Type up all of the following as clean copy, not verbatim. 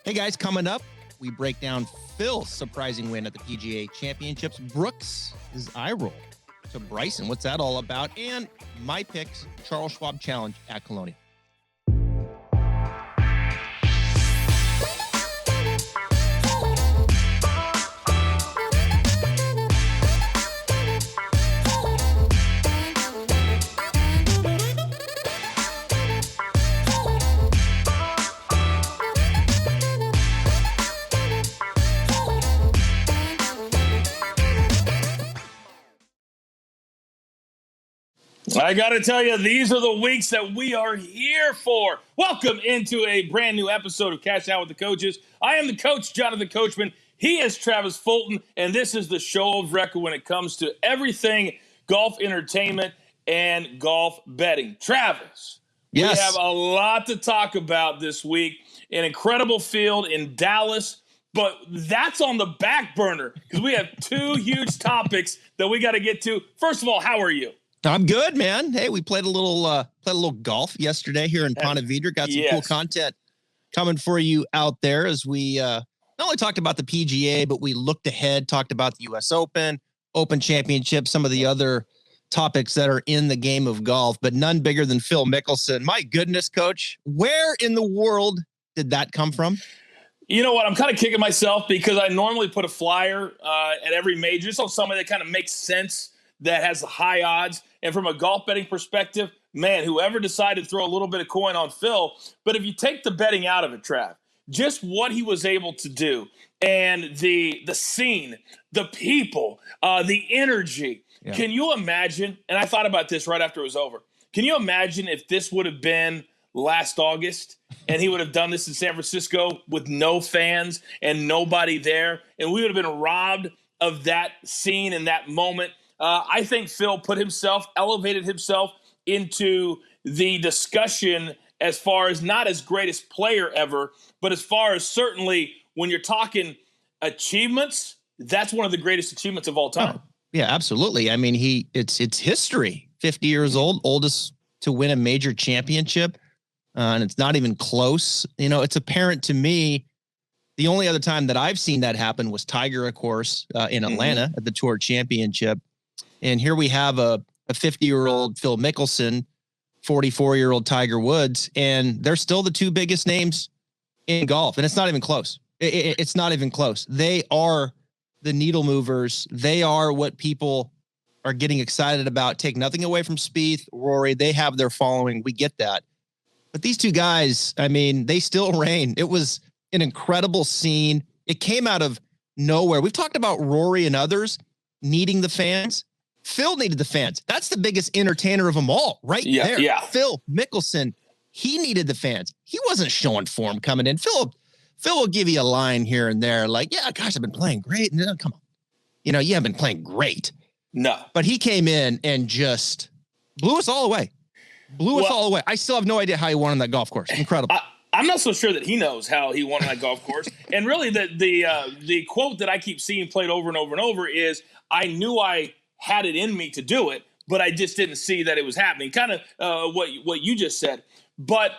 Hey guys, coming up, we break down Phil's surprising win at the PGA Championships. Brooks' eye roll to Bryson. What's that all about? And my picks, Charles Schwab Challenge at Colonial. I got to tell you, these are the weeks that we are here for. Welcome into a brand new episode of Cash Out with the Coaches. I am the coach, Jonathan Coachman. He is Travis Fulton, and this is the show of record when it comes to everything golf entertainment and golf betting. Travis, yes, we have a lot to talk about this week. An incredible field in Dallas, but that's on the back burner because we have two huge topics that we got to get to. First of all, how are you? I'm good, man. Hey, we played a little golf yesterday here in Ponte Vedra. Got some cool content coming for you out there as we not only talked about the PGA, but we looked ahead, talked about the U.S. Open Championship, some of the other topics that are in the game of golf, but none bigger than Phil Mickelson. My goodness, Coach, where in the world did that come from? You know what? I'm kind of kicking myself because I normally put a flyer at every major just on somebody that kind of makes sense, that has the high odds. And from a golf betting perspective, man, whoever decided to throw a little bit of coin on Phil, but if you take the betting out of it, Trav, just what he was able to do and the scene, the people, the energy. Yeah. Can you imagine? And I thought about this right after it was over. Can you imagine if this would have been last August and he would have done this in San Francisco with no fans and nobody there, and we would have been robbed of that scene and that moment? I think Phil elevated himself into the discussion as far as not as greatest player ever, but as far as certainly when you're talking achievements, that's one of the greatest achievements of all time. Oh, yeah, absolutely. I mean, it's history. 50 years old, oldest to win a major championship, and it's not even close. You know, it's apparent to me. The only other time that I've seen that happen was Tiger, of course, in Atlanta at the Tour Championship. And here we have a 50-year-old Phil Mickelson, 44-year-old Tiger Woods, and they're still the two biggest names in golf. And it's not even close. It's not even close. They are the needle movers. They are what people are getting excited about. Take nothing away from Spieth, Rory. They have their following. We get that. But these two guys, I mean, they still reign. It was an incredible scene. It came out of nowhere. We've talked about Rory and others needing the fans. Phil needed the fans. That's the biggest entertainer of them all right there. Yeah. Phil Mickelson, he needed the fans. He wasn't showing form coming in. Phil will give you a line here and there like, yeah, gosh, I've been playing great. And then, come on. You know, you haven't been playing great. No. But he came in and just blew us all away. I still have no idea how he won on that golf course. Incredible. I'm not so sure that he knows how he won on that golf course. And really the quote that I keep seeing played over and over and over is, I knew I had it in me to do it, but I just didn't see that it was happening. Kind of what you just said. But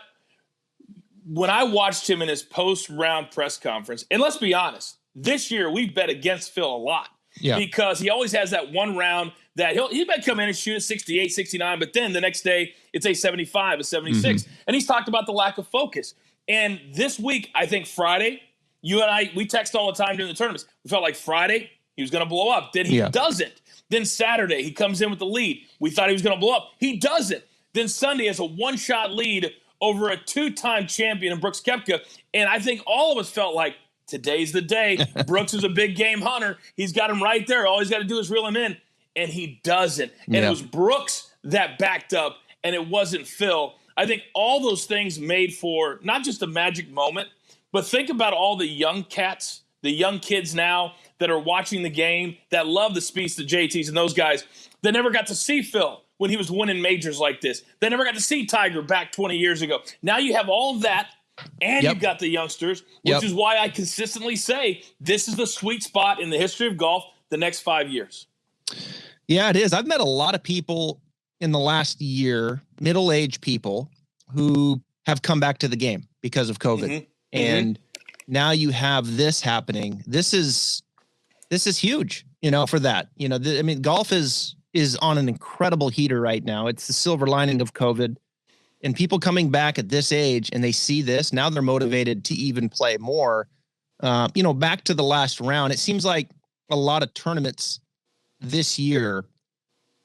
when I watched him in his post-round press conference, and let's be honest, this year we've bet against Phil a lot because he always has that one round that he might come in and shoot a 68, 69, but then the next day it's a 75, a 76. And he's talked about the lack of focus. And this week, I think Friday, you and I, we text all the time during the tournaments. We felt like Friday he was going to blow up. Then he doesn't. Then Saturday, he comes in with the lead. We thought he was going to blow up. He doesn't. Then Sunday has a one-shot lead over a two-time champion in Brooks Koepka. And I think all of us felt like today's the day. Brooks is a big game hunter. He's got him right there. All he's got to do is reel him in. And he doesn't. And it was Brooks that backed up, and it wasn't Phil. I think all those things made for not just a magic moment, but think about all the young cats, the young kids now that are watching the game, that love the Spieths, the JTs, and those guys that never got to see Phil when he was winning majors like this. They never got to see Tiger back 20 years ago. Now you have all of that, and you've got the youngsters, which is why I consistently say this is the sweet spot in the history of golf the next 5 years. Yeah, it is. I've met a lot of people in the last year, middle-aged people who have come back to the game because of COVID. And Now you have this happening. This is huge, for that. Golf is on an incredible heater right now. It's the silver lining of COVID. And people coming back at this age and they see this, now they're motivated to even play more. Back to the last round, it seems like a lot of tournaments this year,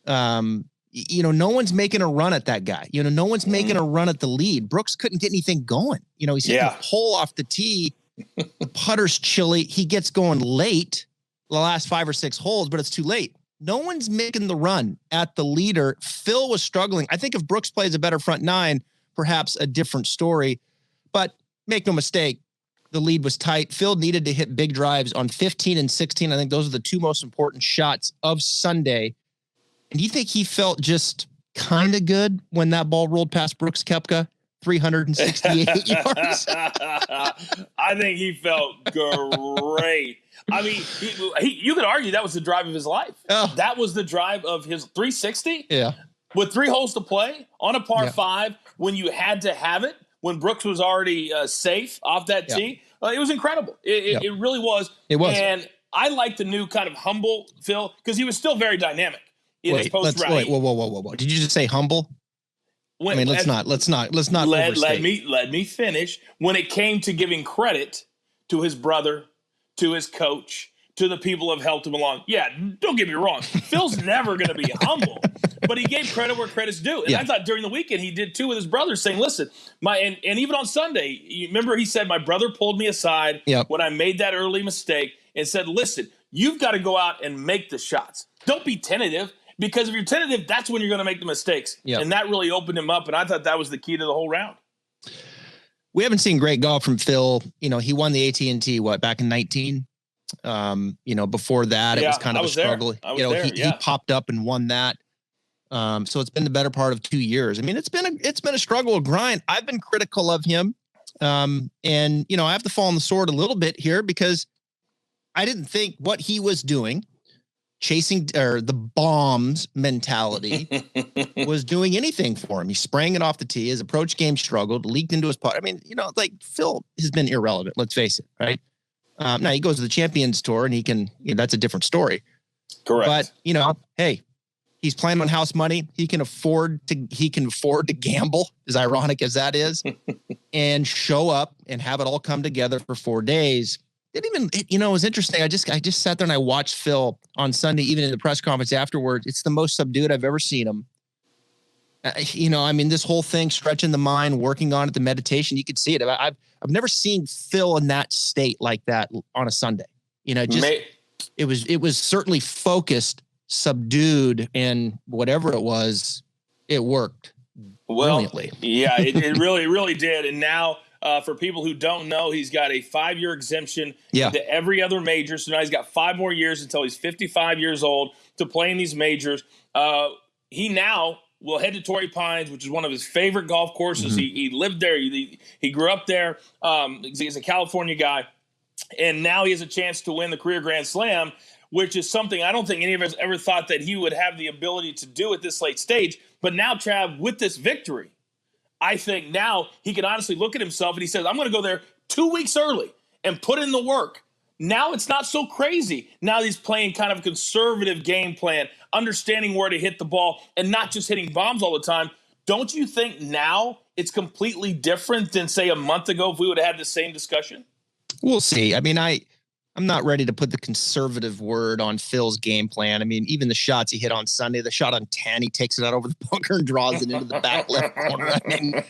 no one's making a run at that guy. No one's making a run at the lead. Brooks couldn't get anything going. He's hitting a hole off the tee. The putter's chilly. He gets going late the last 5 or 6 holes, but it's too late. No one's making the run at the leader. Phil was struggling. I think if Brooks plays a better front nine, perhaps a different story. But make no mistake, the lead was tight. Phil needed to hit big drives on 15 and 16. I think those are the 2 most important shots of Sunday. And do you think he felt just kind of good when that ball rolled past Brooks Koepka, 368 yards? I think he felt great. I mean, you could argue that was the drive of his life. Oh. That was the drive of his 360. Yeah. With 3 holes to play on a par 5, when you had to have it, when Brooks was already safe off that tee, it was incredible. It really was. It was. And I like the new kind of humble Phil, because he was still very dynamic in his post round. Wait, whoa. Did you just say humble? Let's not let me finish. When it came to giving credit to his brother, to his coach, to the people who have helped him along. Yeah, don't get me wrong. Phil's never going to be humble, but he gave credit where credit's due. And I thought during the weekend he did too with his brother, saying, listen, and even on Sunday, you remember he said, my brother pulled me aside when I made that early mistake and said, listen, you've got to go out and make the shots. Don't be tentative, because if you're tentative, that's when you're going to make the mistakes. And that really opened him up, and I thought that was the key to the whole round. We haven't seen great golf from Phil. He won the AT&T, back in 19? Before that, it was kind of a struggle. He popped up and won that. So it's been the better part of 2 years. I mean, it's been a struggle, a grind. I've been critical of him. And I have to fall on the sword a little bit here, because I didn't think what he was doing, chasing the bombs mentality, was doing anything for him. He sprang it off the tee. His approach game struggled, leaked into his putt. I mean, Phil has been irrelevant. Let's face it. Right. Now he goes to the Champions Tour and he can, that's a different story. Correct. But hey, he's playing on house money. He can afford to gamble, as ironic as that is, and show up and have it all come together for 4 days. It was interesting. I just sat there and I watched Phil on Sunday, even in the press conference afterwards. It's the most subdued I've ever seen him. This whole thing, stretching the mind, working on it, the meditation, you could see it. I've never seen Phil in that state like that on a Sunday. It was certainly focused, subdued, and whatever it was, it worked brilliantly. Yeah, it really did. And now, for people who don't know, he's got a 5-year exemption to every other major. So now he's got 5 more years until he's 55 years old to play in these majors. He now will head to Torrey Pines, which is one of his favorite golf courses. Mm-hmm. He lived there. He grew up there. He's a California guy. And now he has a chance to win the career Grand Slam, which is something I don't think any of us ever thought that he would have the ability to do at this late stage. But now, Trav, with this victory, I think now he can honestly look at himself and he says, I'm going to go there 2 weeks early and put in the work. Now it's not so crazy. Now he's playing kind of a conservative game plan, understanding where to hit the ball and not just hitting bombs all the time. Don't you think now it's completely different than, say, a month ago if we would have had the same discussion? We'll see. I mean, I'm not ready to put the conservative word on Phil's game plan. I mean, even the shots he hit on Sunday, the shot on 10, he takes it out over the bunker and draws it into the back left corner. I mean,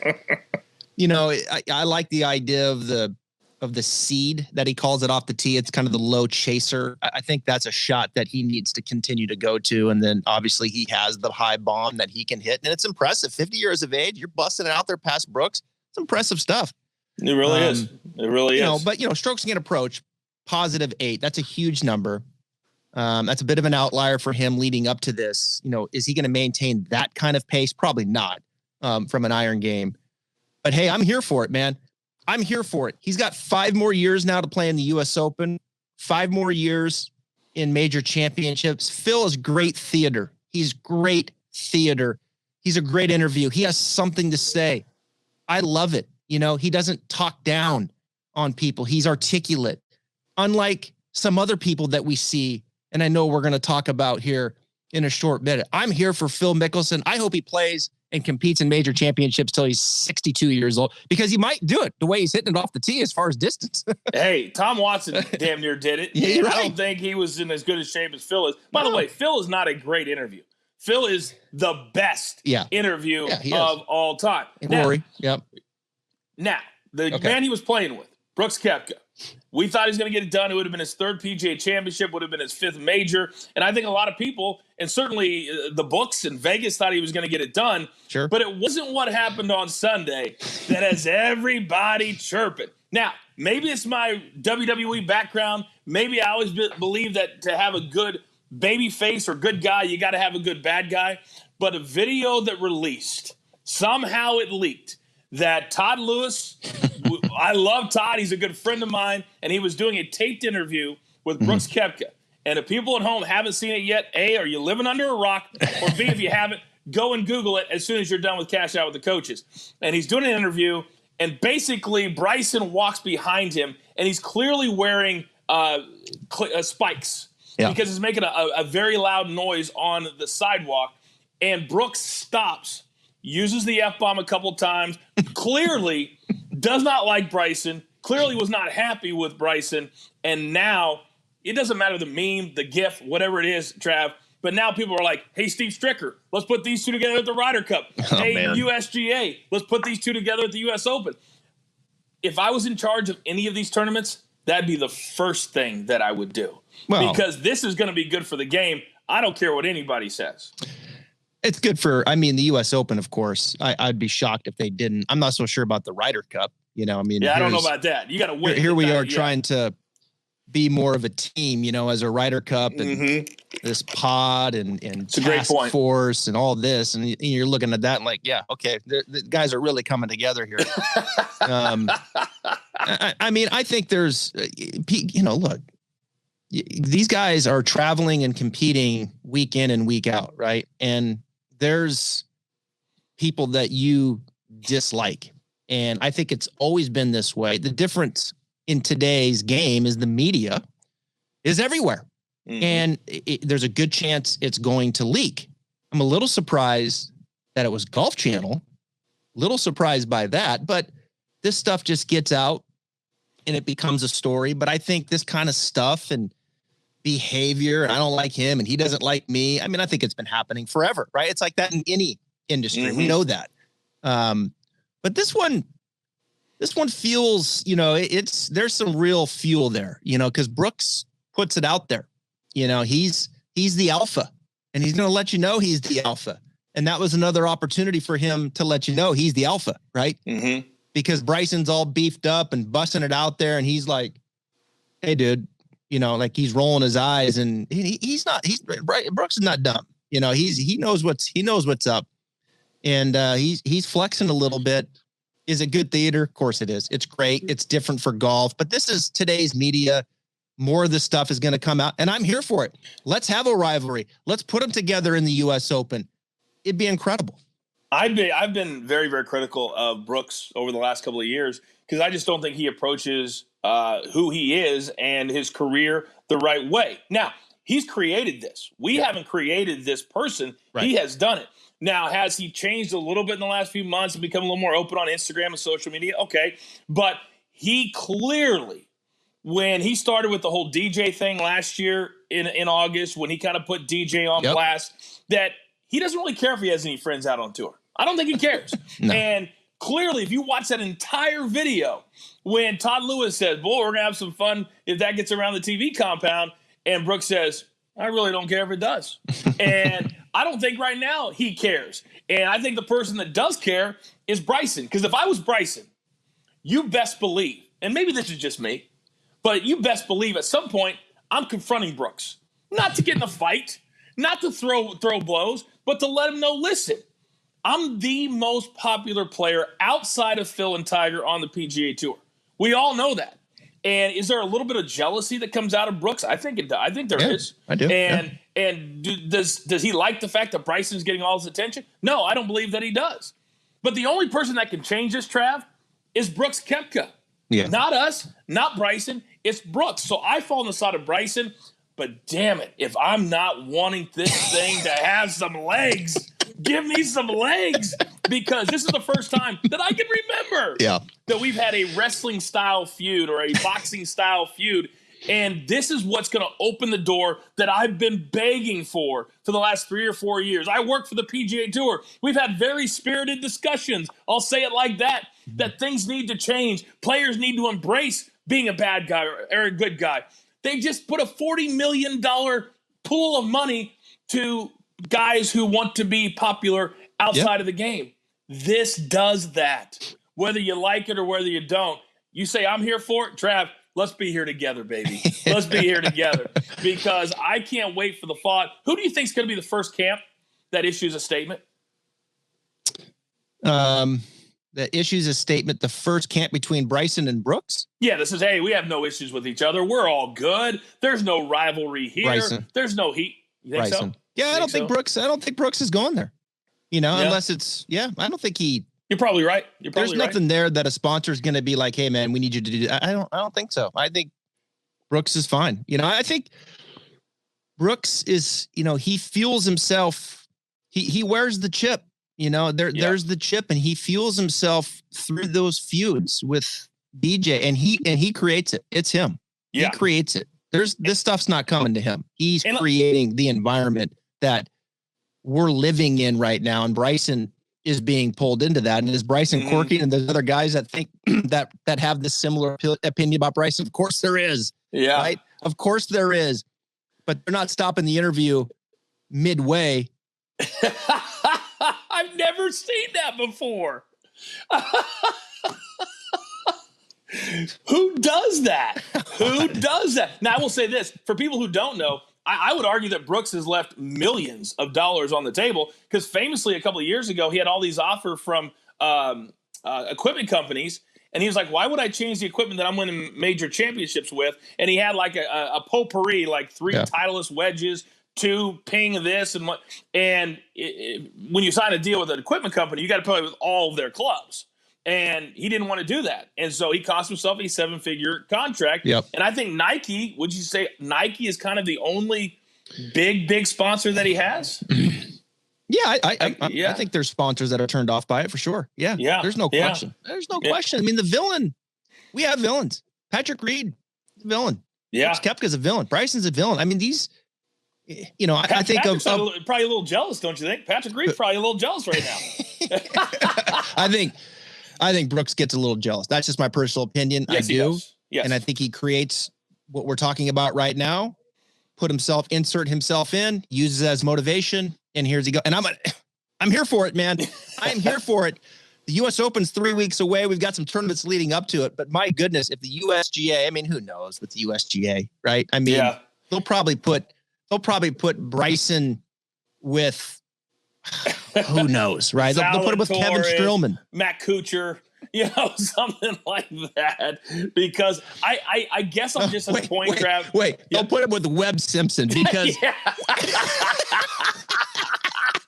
I like the idea of the seed that he calls it off the tee. It's kind of the low chaser. I think that's a shot that he needs to continue to go to. And then obviously he has the high bomb that he can hit. And it's impressive. 50 years of age, you're busting it out there past Brooks. It's impressive stuff. It really is. It really is. But, strokes gained approach, +8. That's a huge number. That's a bit of an outlier for him leading up to this. Is he going to maintain that kind of pace? Probably not from an iron game. But, hey, I'm here for it, man. I'm here for it. He's got 5 more years now to play in the U.S. Open, 5 more years in major championships. Phil is great theater. He's great theater. He's a great interview. He has something to say. I love it. He doesn't talk down on people. He's articulate, unlike some other people that we see. And I know we're going to talk about here in a short minute. I'm here for Phil Mickelson. I hope he plays and competes in major championships till he's 62 years old, because he might do it the way he's hitting it off the tee as far as distance. Hey, Tom Watson damn near did it. Yeah, I don't think he was in as good a shape as Phil is. By the way, Phil is not a great interview. Phil is the best interview of all time. Rory, Now, the man he was playing with, Brooks Koepka, we thought he was going to get it done. It would have been his third PGA championship, would have been his fifth major. And I think a lot of people, and certainly the books in Vegas, thought he was going to get it done. Sure. But it wasn't what happened on Sunday that has everybody chirping. Now, maybe it's my WWE background. Maybe I always believe that to have a good baby face or good guy, you got to have a good bad guy. But a video that released, somehow it leaked, that Todd Lewis, I love Todd, he's a good friend of mine, and he was doing a taped interview with Brooks Koepka. And if people at home haven't seen it yet, A, are you living under a rock? Or B, if you haven't, go and Google it as soon as you're done with Cash Out with the Coaches. And he's doing an interview, and basically Bryson walks behind him, and he's clearly wearing spikes because it's making a very loud noise on the sidewalk. And Brooks stops, uses the F-bomb a couple times, clearly does not like Bryson, clearly was not happy with Bryson, and now it doesn't matter the meme, the GIF, whatever it is, Trav, but now people are like, hey, Steve Stricker, let's put these two together at the Ryder Cup. Hey, man. USGA, let's put these two together at the US Open. If I was in charge of any of these tournaments, that'd be the first thing that I would do. Well, because this is going to be good for the game. I don't care what anybody says. It's good for, I mean, the U.S. Open, of course. I'd be shocked if they didn't. I'm not so sure about the Ryder Cup. You know, I mean, I don't know about that. You got to win. Here we are trying to be more of a team, you know, as a Ryder Cup and this pod and task force and all this. And you're looking at that and like, yeah, okay, the guys are really coming together here. I mean, I think there's, you know, look, these guys are traveling and competing week in and week out, right? And there's people that you dislike. And I think it's always been this way. The difference in today's game is the media is everywhere. And there's a good chance it's going to leak. I'm a little surprised that it was Golf Channel. Little surprised by that. But this stuff just gets out and it becomes a story. But I think this kind of stuff and behavior, and I don't like him and he doesn't like me. I mean, I think it's been happening forever, right? It's like that in any industry. We know that. But this one feels, you know, there's some real fuel there, you know, because Brooks puts it out there. You know, he's the alpha and he's going to let you know he's the alpha. And that was another opportunity for him to let you know he's the alpha, right? Because Bryson's all beefed up and busting it out there. And he's like, hey, dude, you know, like he's rolling his eyes and Brooks is not dumb. You know, he knows what's up. And he's flexing a little bit. Is it good theater? Of course it is. It's great. It's different for golf, but this is today's media. More of this stuff is going to come out and I'm here for it. Let's have a rivalry. Let's put them together in the US Open. It'd be incredible. I've been very, very critical of Brooks over the last couple of years because I just don't think he approaches who he is and his career the right way. Now, he's created this. We haven't created this person. Right. He has done it. Now, has he changed a little bit in the last few months and become a little more open on Instagram and social media? Okay. But he clearly, when he started with the whole DJ thing last year in August, when he kind of put DJ on blast, that he doesn't really care if he has any friends out on tour. I don't think he cares. No. And clearly, if you watch that entire video, when Todd Lewis says, boy, we're going to have some fun if that gets around the TV compound, and Brooks says, I really don't care if it does. And I don't think right now he cares. And I think the person that does care is Bryson. Because if I was Bryson, you best believe, and maybe this is just me, but you best believe at some point I'm confronting Brooks. Not to get in a fight, not to throw blows, but to let him know, listen, I'm the most popular player outside of Phil and Tiger on the PGA Tour. We all know that. And is there a little bit of jealousy that comes out of Brooks? I think there is. I do. And does he like the fact that Bryson's getting all his attention? No, I don't believe that he does. But the only person that can change this, Trav, is Brooks Koepka. Yeah. Not us, not Bryson. It's Brooks. So I fall on the side of Bryson. But damn it, if I'm not wanting this thing to have some legs, give me some legs. Because this is the first time that I can remember that we've had a wrestling style feud or a boxing style feud. And this is what's going to open the door that I've been begging for the last 3 or 4 years. I work for the PGA Tour. We've had very spirited discussions. I'll say it like that things need to change. Players need to embrace being a bad guy or a good guy. They just put a $40 million pool of money to guys who want to be popular outside of the game. This does that. Whether you like it or whether you don't. You say, I'm here for it, Trav. Let's be here together, baby. Let's be here together. Because I can't wait for the thought. Who do you think is going to be the first camp that issues a statement? That issues a statement, the first camp between Bryson and Brooks? Yeah, this is, hey, we have no issues with each other. We're all good. There's no rivalry here. Bryson. There's no heat. You think Bryson. so? Yeah, I don't think Brooks is going there. Unless it's, I don't think You're probably right. There's nothing there that a sponsor is going to be like, hey man, we need you to do that. I don't think so. I think Brooks is fine. I think Brooks is, he fuels himself. He wears the chip. There's the chip, and he fuels himself through those feuds with DJ, and he creates it. It's him. Yeah. He creates it. This stuff's not coming to him. He's creating the environment that we're living in right now, and Bryson is being pulled into that. And is Bryson quirky? And there's other guys that think that have this similar opinion about Bryson. Of course there is. Yeah. Right. Of course there is, but they're not stopping the interview midway. I've never seen that before. Who does that? Who does that? Now, I will say this. For people who don't know, I would argue that Brooks has left millions of dollars on the table because famously a couple of years ago, he had all these offers from equipment companies. And he was like, why would I change the equipment that I'm winning major championships with? And he had like a potpourri, like 3 Titleist wedges, 2 ping this and what. And when you sign a deal with an equipment company, you got to play with all of their clubs. And he didn't want to do that. And so he cost himself a 7-figure contract. Yep. And I think Nike, would you say Nike is kind of the only big sponsor that he has? Yeah, I think there's sponsors that are turned off by it for sure. Yeah. There's no question. There's no question. I mean, the villain, we have villains. Patrick Reed, villain. Yeah. Koepka's a villain. Bryson's a villain. I mean, these, I think Patrick's probably a little jealous, don't you think? Patrick Reed's probably a little jealous right now. I think Brooks gets a little jealous. That's just my personal opinion. Yes, I do. Yes. And I think he creates what we're talking about right now, insert himself in, uses it as motivation. And here's he go. And I'm here for it, man. I am here for it. The U.S. Open's 3 weeks away. We've got some tournaments leading up to it. But my goodness, if the USGA, I mean, who knows with the USGA, right? I mean, they'll probably put Bryson with who knows, right? They'll put him with Kevin Streelman, Matt Kuchar, something like that. Because I guess I'm just at the point, Trav. They'll put him with Webb Simpson because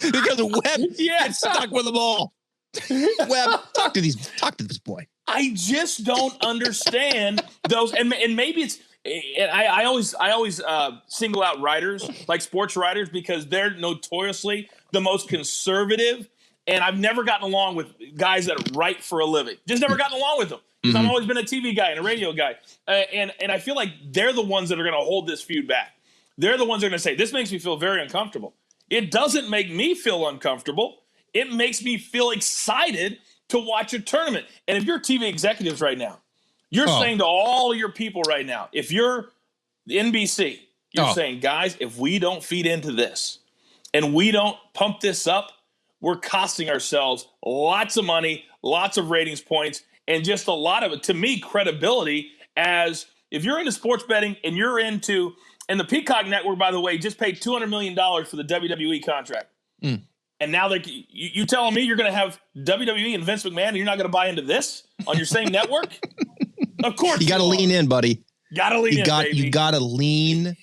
because Webb gets stuck with them all. Webb, talk to this boy. I just don't understand those, and maybe it's. And I always single out writers, like sports writers, because they're notoriously the most conservative. And I've never gotten along with guys that write for a living. Just never gotten along with them. Because I've always been a TV guy and a radio guy. And I feel like they're the ones that are going to hold this feud back. They're the ones that are going to say, this makes me feel very uncomfortable. It doesn't make me feel uncomfortable. It makes me feel excited to watch a tournament. And if you're TV executives right now, you're saying to all your people right now, if you're NBC, you're saying, guys, if we don't feed into this and we don't pump this up, we're costing ourselves lots of money, lots of ratings points, and just a lot of, to me, credibility. As if you're into sports betting and you're into, and the Peacock Network, by the way, just paid $200 million for the WWE contract. And now you telling me you're going to have WWE and Vince McMahon and you're not going to buy into this on your same network? Of course. You got to lean in, buddy. You got to lean in, baby. You got to lean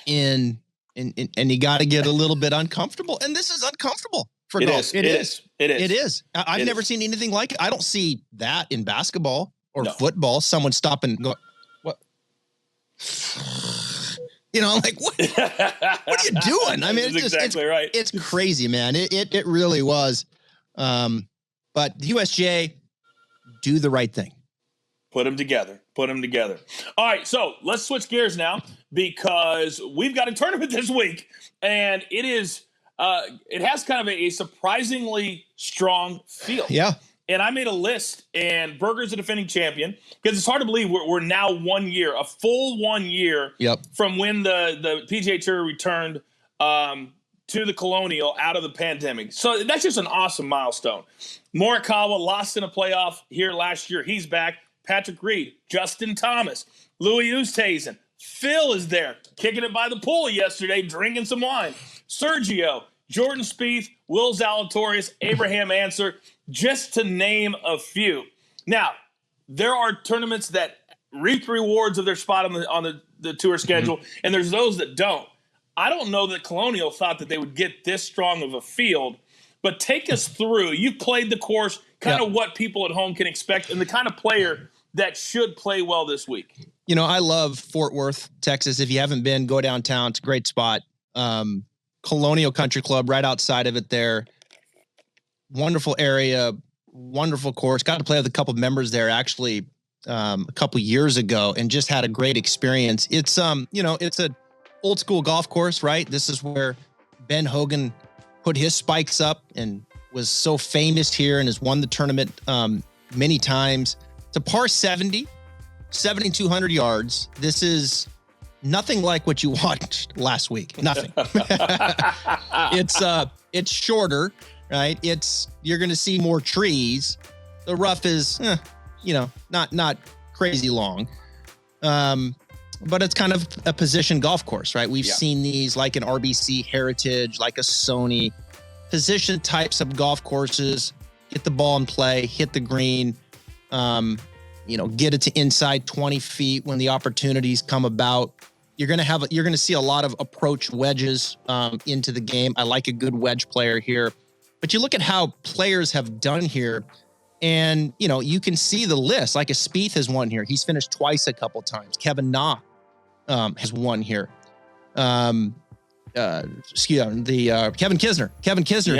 in and you got to get a little bit uncomfortable. And this is uncomfortable for golf. It is. I've never seen anything like it. I don't see that in basketball or football, someone stop and go, what? You know, I'm like, what are you doing? I mean, it's exactly right. It's crazy, man. It really was. But the USGA, do the right thing. Put them together. All right, so let's switch gears now because we've got a tournament this week, and it has kind of a surprisingly strong field. Yeah. And I made a list, and Berger's the defending champion because it's hard to believe we're now 1 year, a full 1 year from when the PGA Tour returned to the Colonial out of the pandemic. So that's just an awesome milestone. Morikawa lost in a playoff here last year. He's back. Patrick Reed, Justin Thomas, Louis Oosthuizen. Phil is there, kicking it by the pool yesterday, drinking some wine. Sergio, Jordan Spieth, Will Zalatoris, Abraham Ancer, just to name a few. Now, there are tournaments that reap the rewards of their spot on the tour schedule, and there's those that don't. I don't know that Colonial thought that they would get this strong of a field, but take us through. You've played the course, kind of what people at home can expect, and the kind of player that should play well this week. You know, I love Fort Worth, Texas. If you haven't been, go downtown. It's a great spot. Colonial Country Club right outside of it there. Wonderful area, wonderful course. Got to play with a couple of members there actually a couple years ago and just had a great experience. It's it's a old school golf course, right? This is where Ben Hogan put his spikes up and was so famous here and has won the tournament many times. It's a par 70, 7,200 yards. This is nothing like what you watched last week. Nothing. It's shorter, right? You're going to see more trees. The rough is, not crazy long. But it's kind of a position golf course, right? We've seen these like an RBC Heritage, like a Sony, position types of golf courses. Get the ball in play, hit the green, get it to inside 20 feet when the opportunities come about. You're going to see a lot of approach wedges into the game. I like a good wedge player here, but you look at how players have done here and, you can see the list. Like a Spieth has won here. He's finished twice a couple times. Kevin Na has won here. Kevin Kisner,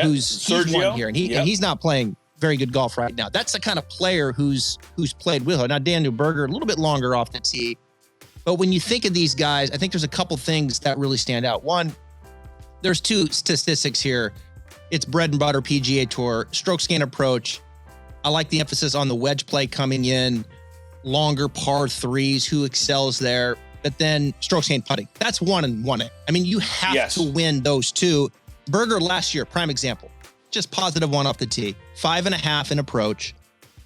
he's won here and he's not playing very good golf right now. That's the kind of player who's played with her. Now, Daniel Berger, a little bit longer off the tee. But when you think of these guys, I think there's a couple things that really stand out. One, there's two statistics here. It's bread and butter PGA Tour, strokes gain approach. I like the emphasis on the wedge play coming in, longer par threes, who excels there. But then strokes gain putting. That's 1 and 1. I mean, you have to win those two. Berger last year, prime example, just positive 1 off the tee, 5.5 in approach,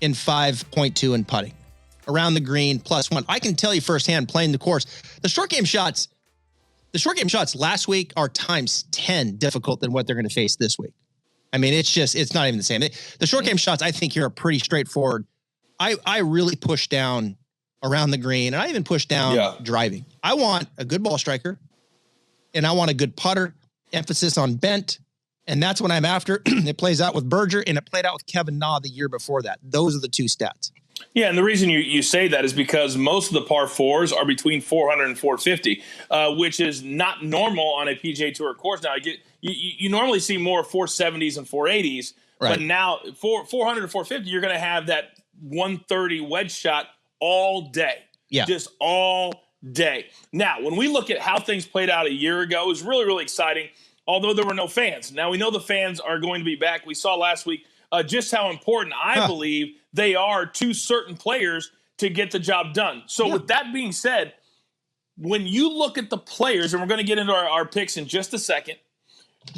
and 5.2 in putting. Around the green, +1. I can tell you firsthand playing the course, the short game shots last week are times 10 difficult than what they're going to face this week. I mean, it's not even the same. The short game shots, I think, here are pretty straightforward. I really push down around the green, and I even push down driving. I want a good ball striker, and I want a good putter, emphasis on bent, and that's what I'm after. It plays out with Berger, and it played out with Kevin Na the year before that. Those are the two stats. Yeah, and the reason you say that is because most of the par fours are between 400 and 450, which is not normal on a PGA Tour course. Now, you normally see more 470s and 480s, but now 400 to 450, you're going to have that 130 wedge shot all day. Yeah. Just all day. Now, when we look at how things played out a year ago, it was really, really exciting, although there were no fans. Now, we know the fans are going to be back. We saw last week just how important I believe they are to certain players to get the job done. So with that being said, when you look at the players, and we're going to get into our picks in just a second,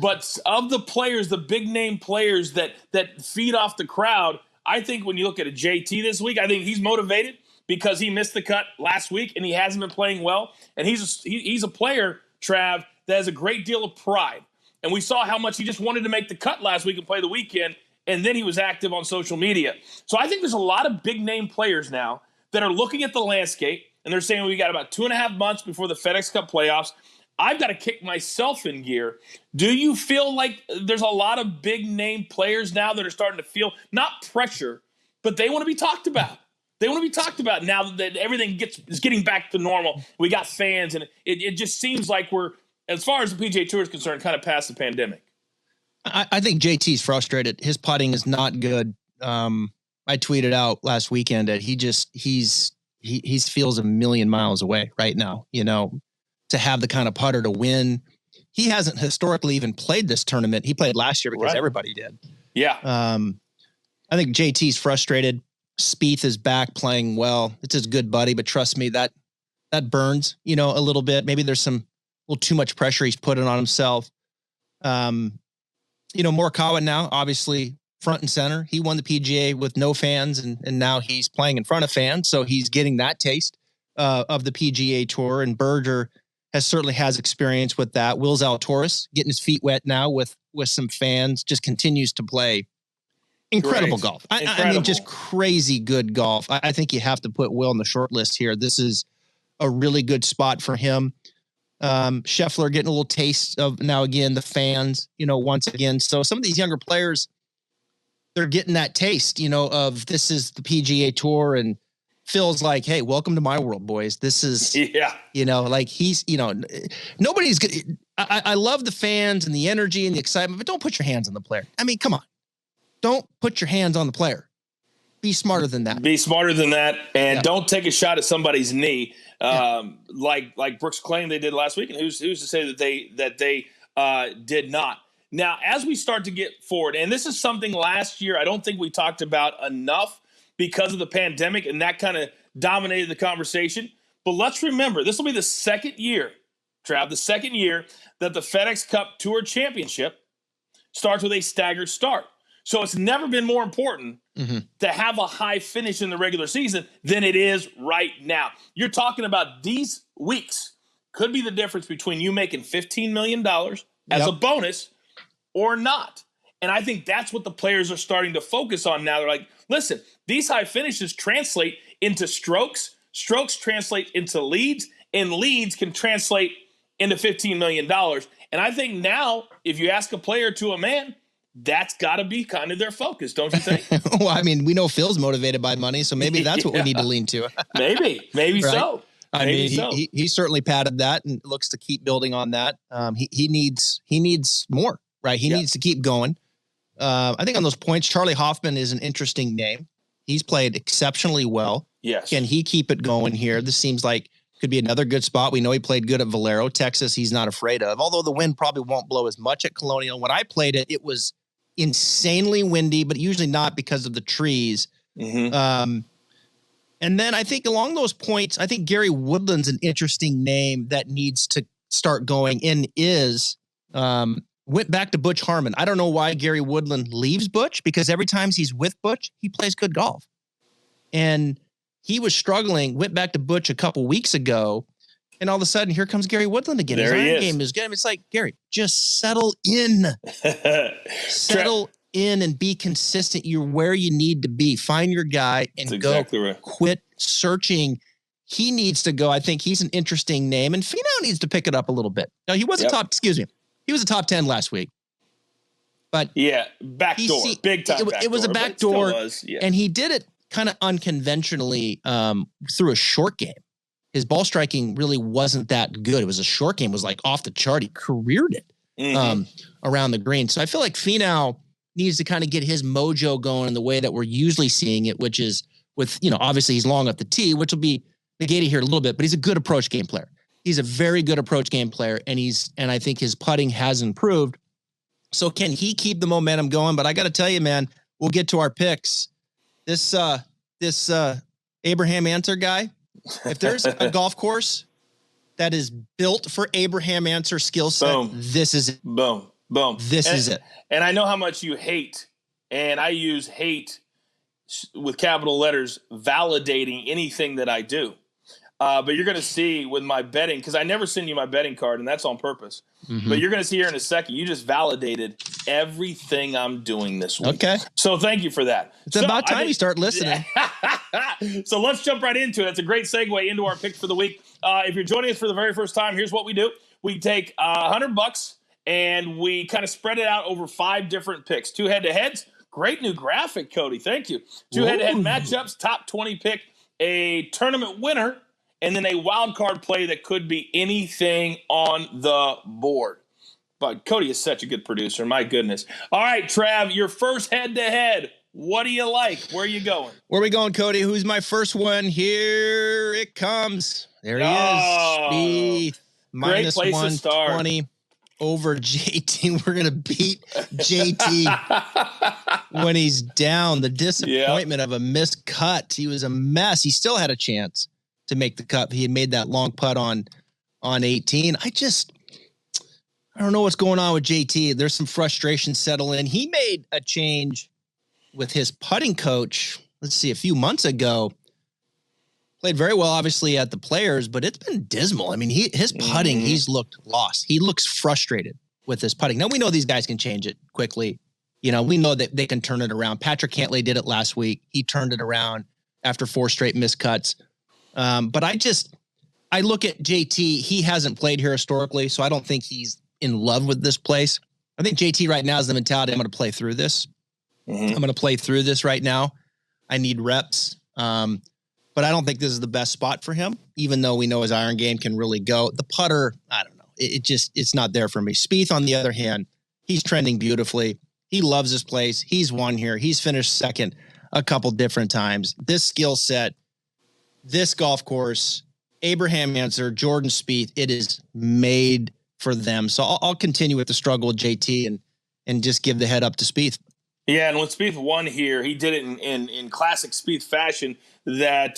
but of the players, the big name players that feed off the crowd, I think when you look at a JT this week, I think he's motivated because he missed the cut last week and he hasn't been playing well. And he's a player, Trav, that has a great deal of pride. And we saw how much he just wanted to make the cut last week and play the weekend. And then he was active on social media. So I think there's a lot of big name players now that are looking at the landscape and they're saying we got about 2.5 months before the FedEx Cup playoffs. I've got to kick myself in gear. Do you feel like there's a lot of big name players now that are starting to feel not pressure, but they want to be talked about? They want to be talked about now that everything is getting back to normal. We got fans, and it just seems like we're, as far as the PGA Tour is concerned, kind of past the pandemic. I think JT's frustrated. His putting is not good. I tweeted out last weekend that he feels a million miles away right now, to have the kind of putter to win. He hasn't historically even played this tournament. He played last year because everybody did. Yeah. I think JT's frustrated. Spieth is back playing well. It's his good buddy, but trust me, that burns, a little bit. Maybe there's a little too much pressure he's putting on himself. Morikawa now, obviously front and center. He won the PGA with no fans, and now he's playing in front of fans. So he's getting that taste of the PGA Tour, and Berger certainly has experience with that. Will Zalatoris getting his feet wet now with some fans, just continues to play incredible golf. I mean, just crazy good golf. I think you have to put Will on the short list here. This is a really good spot for him. Scheffler getting a little taste of now again, the fans, once again. So some of these younger players, they're getting that taste, of this is the PGA Tour, and Phil's like, hey, welcome to my world, boys. This is, like he's, nobody's good. I love the fans and the energy and the excitement, but don't put your hands on the player. I mean, come on. Don't put your hands on the player. Be smarter than that. And don't take a shot at somebody's knee. Like Brooks claimed they did last week. And who's to say that they did not? Now, as we start to get forward, and this is something last year I don't think we talked about enough because of the pandemic, and that kind of dominated the conversation. But let's remember, this will be the second year, Trav, that the FedEx Cup Tour Championship starts with a staggered start. So it's never been more important to have a high finish in the regular season than it is right now. You're talking about these weeks could be the difference between you making $15 million as a bonus or not. And I think that's what the players are starting to focus on now. They're like, listen, these high finishes translate into strokes. Strokes translate into leads, and leads can translate into $15 million. And I think now, if you ask a player to a man, that's got to be kind of their focus, don't you think? Well, I mean, we know Phil's motivated by money, so maybe that's what we need to lean to. maybe right? So. I mean, he certainly padded that and looks to keep building on that. He needs more, right? He needs to keep going. I think on those points, Charlie Hoffman is an interesting name. He's played exceptionally well. Yes. Can he keep it going here? This seems like could be another good spot. We know he played good at Valero. Texas, he's not afraid of. Although the wind probably won't blow as much at Colonial. When I played it, it was insanely windy, but usually not because of the trees. And then I think along those points, I think Gary Woodland's an interesting name that needs to start going and went back to Butch Harmon. I don't know why Gary Woodland leaves Butch, because every time he's with Butch, he plays good golf. And he was struggling, went back to Butch a couple weeks ago, and all of a sudden, here comes Gary Woodland again. His iron game is good. It's like, Gary, just settle in. Settle in and be consistent. You're where you need to be. Find your guy and Quit searching. He needs to go. I think he's an interesting name, and Finau needs to pick it up a little bit. Now, he was he was a top 10 last week. But backdoor, big time. It was a backdoor, and he did it kind of unconventionally through a short game. His ball striking really wasn't that good. It was a short game. It was like off the chart. He careered it around the green. So I feel like Finau needs to kind of get his mojo going in the way that we're usually seeing it, which is with, obviously he's long up the tee, which will be negated here a little bit, but he's a good approach game player. He's a very good approach game player, and I think his putting has improved. So can he keep the momentum going? But I got to tell you, man, we'll get to our picks. This Abraham Ancer guy, if there's a golf course that is built for Abraham Ancer skill set, this is it. Boom. This is it. And I know how much you hate, and I use hate with capital letters, validating anything that I do. But you're going to see with my betting, because I never send you my betting card, and that's on purpose. But you're going to see here in a second, you just validated everything I'm doing this week. Okay. So thank you for that. It's about time you start listening. So let's jump right into it. That's a great segue into our picks for the week. If you're joining us for the very first time, here's what we do. We take $100 and we kind of spread it out over 5 different picks, 2 head-to-heads, Great new graphic, Cody. Thank you. 2 head-to-head matchups, top 20 pick, a tournament winner, and then a wild card play that could be anything on the board. But Cody is such a good producer. My goodness. All right, Trav, your first head-to-head. What do you like? Where are you going? Where are we going, Cody? Who's my first one? Here it comes. There he is. Spieth. Great place to start. 120 over JT. We're going to beat JT when he's down. The disappointment of a missed cut. He was a mess. He still had a chance to make the cut. He had made that long putt on 18. I don't know what's going on with JT. There's some frustration settle in. He made a change with his putting coach, let's see, a few months ago. Played very well, obviously, at the Players, but it's been dismal. I mean, his putting, he's looked lost. He looks frustrated with his putting. Now, we know these guys can change it quickly. You know, we know that they can turn it around. Patrick Cantlay did it last week. He turned it around after 4 straight missed cuts. But I look at JT. He hasn't played here historically, so I don't think he's in love with this place. I think JT right now is the mentality, I'm going to play through this. I'm going to play through this right now. I need reps. But I don't think this is the best spot for him, even though we know his iron game can really go. The putter, I don't know. It's not there for me. Spieth, on the other hand, he's trending beautifully. He loves this place. He's won here. He's finished second a couple different times. This skill set, this golf course, Abraham Answer, Jordan Spieth, it is made for them. So I'll continue with the struggle with JT and just give the head up to Spieth. Yeah, and when Spieth won here, he did it in classic Spieth fashion, that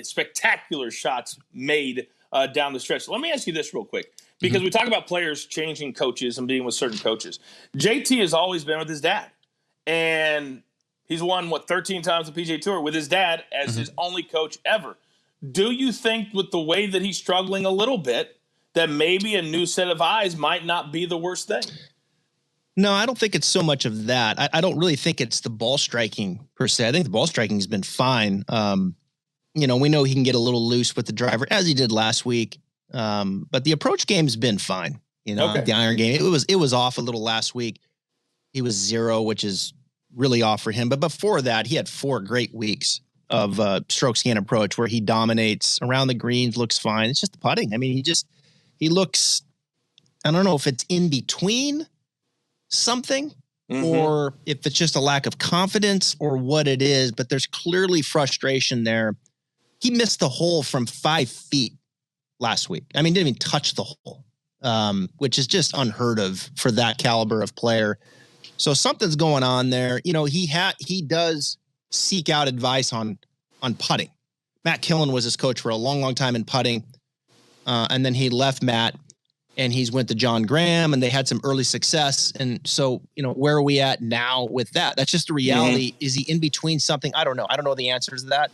spectacular shots made down the stretch. Let me ask you this real quick, because we talk about players changing coaches and being with certain coaches. JT has always been with his dad, and he's won, 13 times the PGA Tour with his dad as his only coach ever. Do you think, with the way that he's struggling a little bit, that maybe a new set of eyes might not be the worst thing? No, I don't think it's so much of that. I don't really think it's the ball striking per se. I think the ball striking has been fine. We know he can get a little loose with the driver, as he did last week. But the approach game's been fine. The iron game, it was off a little last week. He was 0, which is really off for him. But before that, he had 4 great weeks of stroke scan approach where he dominates around the greens, looks fine. It's just the putting. I mean, he looks, I don't know if it's in between something or if it's just a lack of confidence or what it is, but there's clearly frustration there. He missed the hole from 5 feet last week. I mean, didn't even touch the hole, which is just unheard of for that caliber of player. So something's going on there. He does seek out advice on putting. Matt Killen was his coach for a long, long time in putting. And then he left Matt, and he's went to John Graham, and they had some early success. And so, where are we at now with that? That's just the reality. Is he in between something? I don't know. I don't know the answers to that.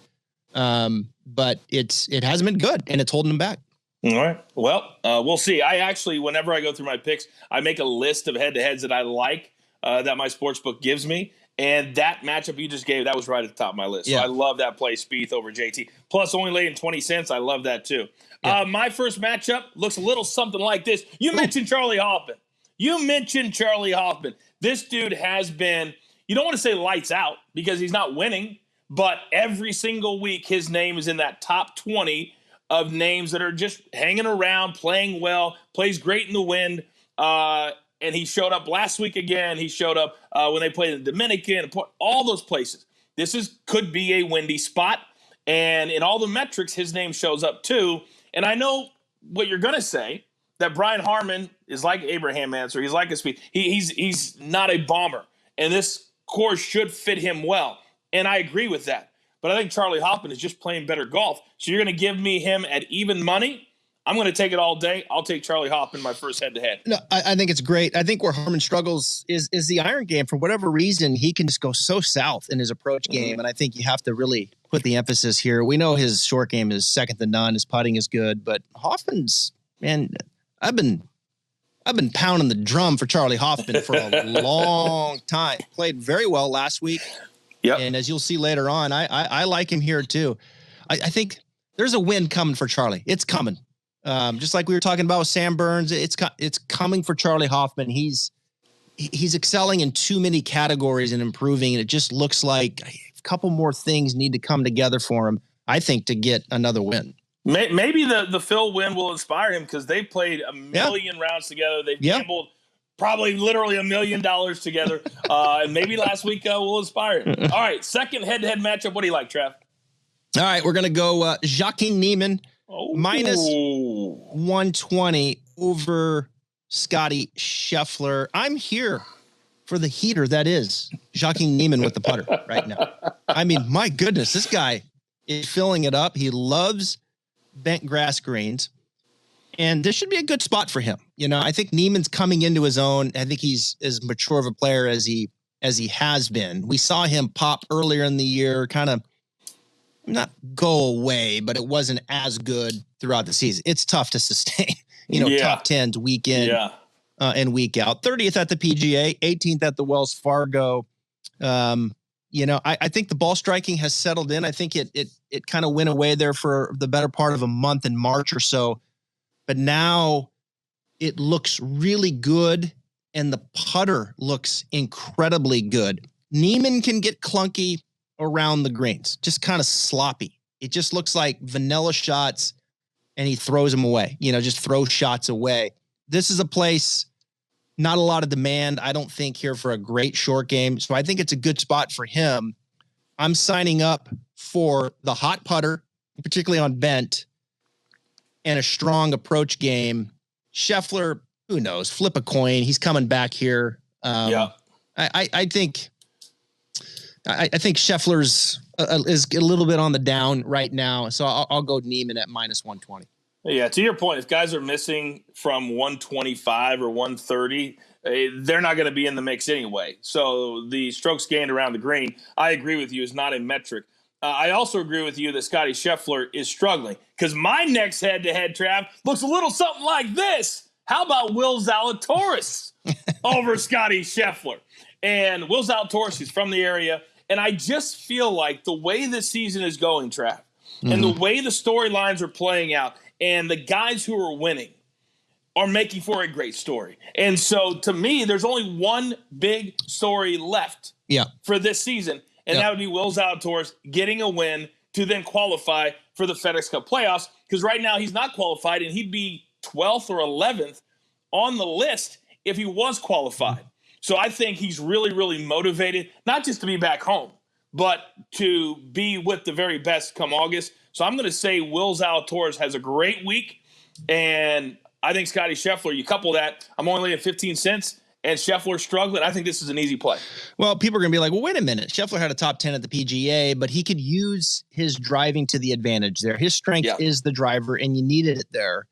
But it hasn't been good, and it's holding him back. All right. Well, we'll see. I actually, whenever I go through my picks, I make a list of head-to-heads that I like, that my sportsbook gives me. And that matchup you just gave, that was right at the top of my list. So I love that play, Spieth over JT. Plus, only laying 20 cents. I love that, too. Yeah. My first matchup looks a little something like this. You mentioned Charley Hoffman. This dude has been, you don't want to say lights out because he's not winning, but every single week his name is in that top 20 of names that are just hanging around, playing well, plays great in the wind. And he showed up last week again. He showed up when they played in the Dominican, all those places. This could be a windy spot. And in all the metrics, his name shows up too. And I know what you're going to say, that Brian Harman is like Abraham Answer. He's like a Spieth. He's not a bomber. And this course should fit him well. And I agree with that. But I think Charley Hoffman is just playing better golf. So you're going to give me him at even money? I'm going to take it all day. I'll take Charley Hoffman my first head-to-head. No, I think it's great. I think where Harman struggles is the iron game. For whatever reason, he can just go so south in his approach game, and I think you have to really put the emphasis here. We know his short game is second to none. His putting is good, but Hoffman's, man, I've been pounding the drum for Charley Hoffman for a long time. Played very well last week. Yep. And as you'll see later on, I like him here too. I think there's a win coming for Charley. It's coming. Just like we were talking about with Sam Burns, it's coming for Charley Hoffman. He's he's excelling in too many categories and improving. And it just looks like a couple more things need to come together for him, I think, to get another win. Maybe the Phil win will inspire him because they've played a million rounds together. They've gambled probably literally $1 million together. And maybe last week will inspire him. All right, second head-to-head matchup. What do you like, Trav? All right, we're going to go Joaquin Niemann minus 120 over Scottie Scheffler. I'm here for the heater that is Joaquin Niemann with the putter right now. I mean, my goodness, this guy is filling it up. He loves bent grass greens, and this should be a good spot for him. You know, I think Niemann's coming into his own. I think he's as mature of a player as he has been. We saw him pop earlier in the year, kind of not go away, but it wasn't as good throughout the season. It's tough to sustain, top 10s week in and week out. 30th at the PGA, 18th at the Wells Fargo. I think the ball striking has settled in. I think it kind of went away there for the better part of a month in March or so, but now it looks really good, and the putter looks incredibly good. Niemann can get clunky around the greens, just kind of sloppy. It just looks like vanilla shots, and he throws them away, just throws shots away. This is a place, not a lot of demand, I don't think, here for a great short game. So I think it's a good spot for him. I'm signing up for the hot putter, particularly on bent, and a strong approach game. Scheffler, who knows? Flip a coin. He's coming back here. I think Scheffler's is a little bit on the down right now. So I'll go Niemann at minus 120. Yeah, to your point, if guys are missing from 125 or 130, they're not going to be in the mix anyway. So the strokes gained around the green, I agree with you, is not a metric. I also agree with you that Scottie Scheffler is struggling because my next head-to-head, Trav, looks a little something like this. How about Will Zalatoris over Scottie Scheffler? And Will Zalatoris is from the area, and I just feel like the way this season is going, Trav, and the way the storylines are playing out, and the guys who are winning are making for a great story. And so, to me, there's only one big story left for this season, and that would be Will Zalatoris getting a win to then qualify for the FedEx Cup playoffs, because right now he's not qualified, and he'd be 12th or 11th on the list if he was qualified. So I think he's really, really motivated, not just to be back home, but to be with the very best come August. So I'm going to say Will Zalatoris has a great week, and I think Scottie Scheffler, you couple that, I'm only at 15 cents, and Scheffler struggling. I think this is an easy play. Well, people are going to be like, well, wait a minute. Scheffler had a top 10 at the PGA, but he could use his driving to the advantage there. His strength is the driver, and you needed it there.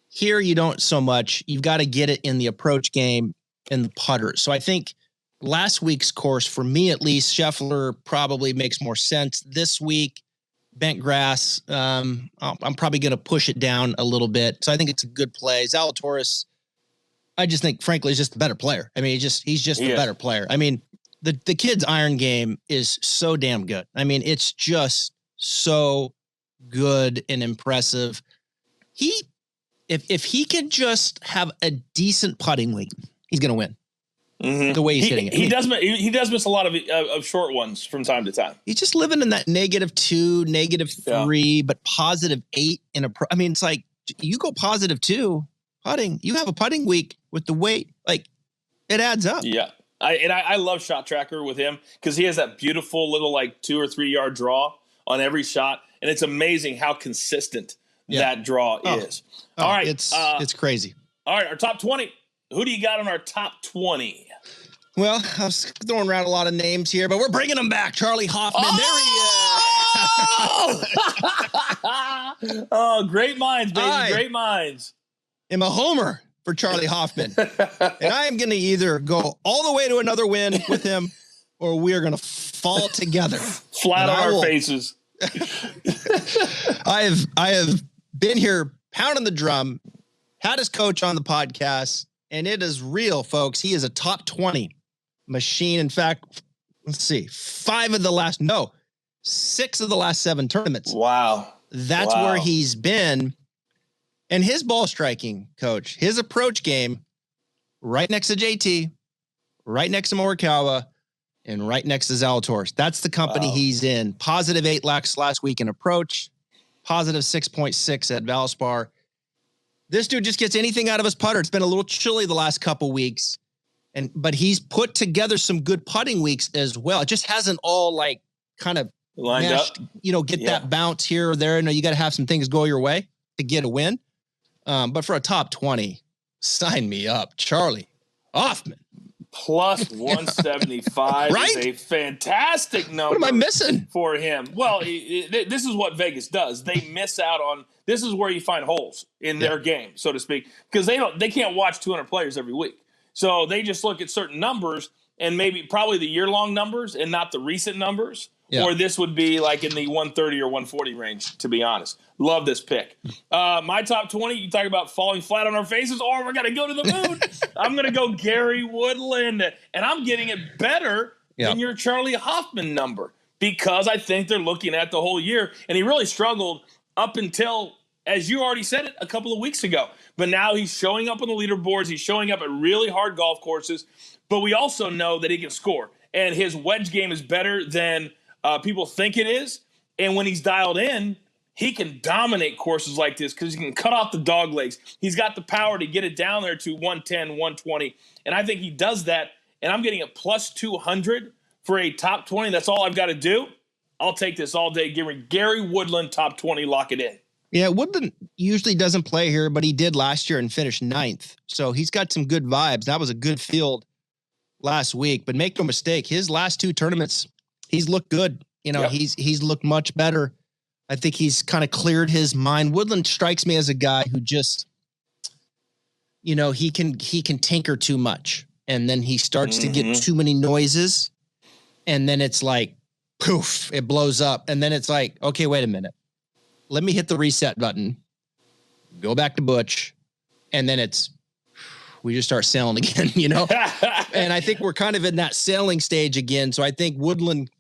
Here, you don't so much. You've got to get it in the approach game and the putter. So I think last week's course, for me at least, Scheffler probably makes more sense. This week, bent grass, I'm probably going to push it down a little bit. So I think it's a good play. Zalatoris, I just think, frankly, is just a better player. I mean, he's just a better player. I mean, the kid's iron game is so damn good. I mean, it's just so good and impressive. If he could just have a decent putting week, he's going to win. The way he's hitting it. He does miss a lot of short ones from time to time. He's just living in that -2, -3, but +8 in a pro. I mean, it's like you go +2 putting, you have a putting week with the weight, like it adds up. Yeah. I love Shot Tracker with him because he has that beautiful little 2 or 3 yard draw on every shot. And it's amazing how consistent that draw is. All right. It's crazy. All right. Our top 20. Who do you got on our top 20? Well, I was throwing around a lot of names here, but we're bringing them back. Charlie Hoffman. There he is. Oh, great minds, baby. Great minds. I'm a homer for Charlie Hoffman. And I am going to either go all the way to another win with him, or we are going to fall together. Flat on our faces. I have been here pounding the drum, had his coach on the podcast, and it is real, folks. He is a top 20 machine. In fact, let's see, 6 of the last 7 tournaments. Wow. That's where he's been. And his ball striking, coach, his approach game, right next to JT, right next to Morikawa, and right next to Zalatoris. That's the company he's in. Positive 8 lakhs last week in approach, positive 6.6 at Valspar. This dude just gets anything out of his putter. It's been a little chilly the last couple weeks, but he's put together some good putting weeks as well. It just hasn't all like kind of lined meshed, up. Get that bounce here or there. You got to have some things go your way to get a win. But for a top 20, sign me up. Charlie Hoffman. Plus 175 right? is a fantastic number. What am I missing for him? Well, this is what Vegas does. They miss out on. This is where you find holes in their game, so to speak, because they can't watch 200 players every week. So they just look at certain numbers and probably the year-long numbers and not the recent numbers. Yeah. Or this would be like in the 130 or 140 range, to be honest. Love this pick. My top 20, you talk about falling flat on our faces, or we're going to go to the moon. I'm going to go Gary Woodland, and I'm getting it better than your Charlie Hoffman number because I think they're looking at the whole year. And he really struggled up until, as you already said it, a couple of weeks ago. But now he's showing up on the leaderboards. He's showing up at really hard golf courses. But we also know that he can score. And his wedge game is better than people think it is. And when he's dialed in, he can dominate courses like this because he can cut off the dog legs. He's got the power to get it down there to 110, 120. And I think he does that. And I'm getting a plus 200 for a top 20. That's all I've got to do. I'll take this all day. Give me Gary Woodland, top 20, lock it in. Yeah, Woodland usually doesn't play here, but he did last year and finished 9th. So he's got some good vibes. That was a good field last week. But make no mistake, his last 2 tournaments, he's looked good. He's looked much better. I think he's kind of cleared his mind. Woodland strikes me as a guy who just, he can tinker too much. And then he starts to get too many noises. And then it's like, poof, it blows up. And then it's like, okay, wait a minute. Let me hit the reset button, go back to Butch. And then we just start sailing again, And I think we're kind of in that sailing stage again. So I think Woodland,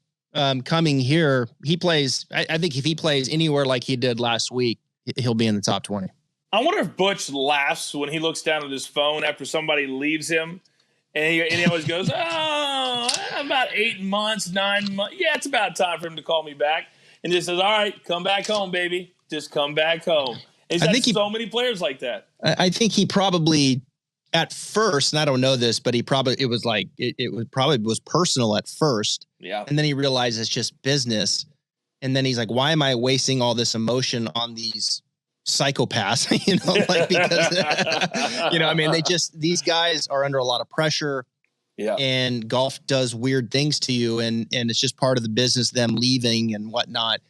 coming here, he plays. I think if he plays anywhere like he did last week, he'll be in the top 20. I wonder if Butch laughs when he looks down at his phone after somebody leaves him, and he always goes, "Oh, about 8 months, 9 months. Yeah, it's about time for him to call me back." And just says, "All right, come back home, baby. Just come back home." And he's got so many players like that. I think he probably, at first, and I don't know this, but it was personal at first. Yeah. And then he realized it's just business. And then he's like, why am I wasting all this emotion on these psychopaths? Because, these guys are under a lot of pressure. Yeah. And golf does weird things to you. And it's just part of the business, them leaving and whatnot.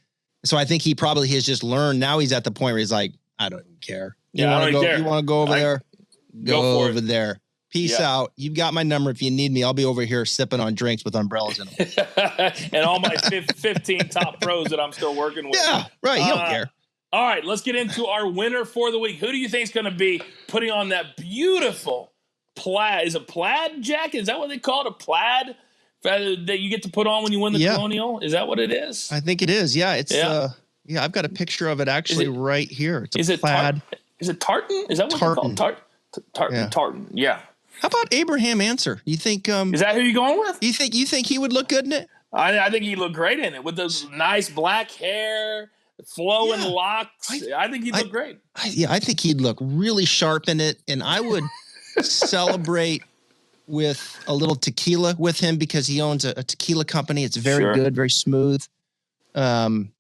So I think he probably has just learned. Now he's at the point where he's like, I don't even care. You want to go over there? Go over there. Peace out. You've got my number. If you need me, I'll be over here sipping on drinks with umbrellas in them. And all my 15 top pros that I'm still working with. Yeah, right. You don't care. All right, let's get into our winner for the week. Who do you think is going to be putting on that beautiful plaid? Is it plaid jacket? Is that what they call it? A plaid that you get to put on when you win the Colonial? Is that what it is? I think it is. Yeah, it's. I've got a picture of it actually right here. It's a plaid. Is it tartan? Is that what they call it? Tartan. Yeah. How about Abraham Answer? You think? Is that who you're going with? You think he would look good in it? I think he'd look great in it with those nice black hair, flowing locks. I think he'd look great. I think he'd look really sharp in it, and I would celebrate with a little tequila with him because he owns a tequila company. It's very good, very smooth. And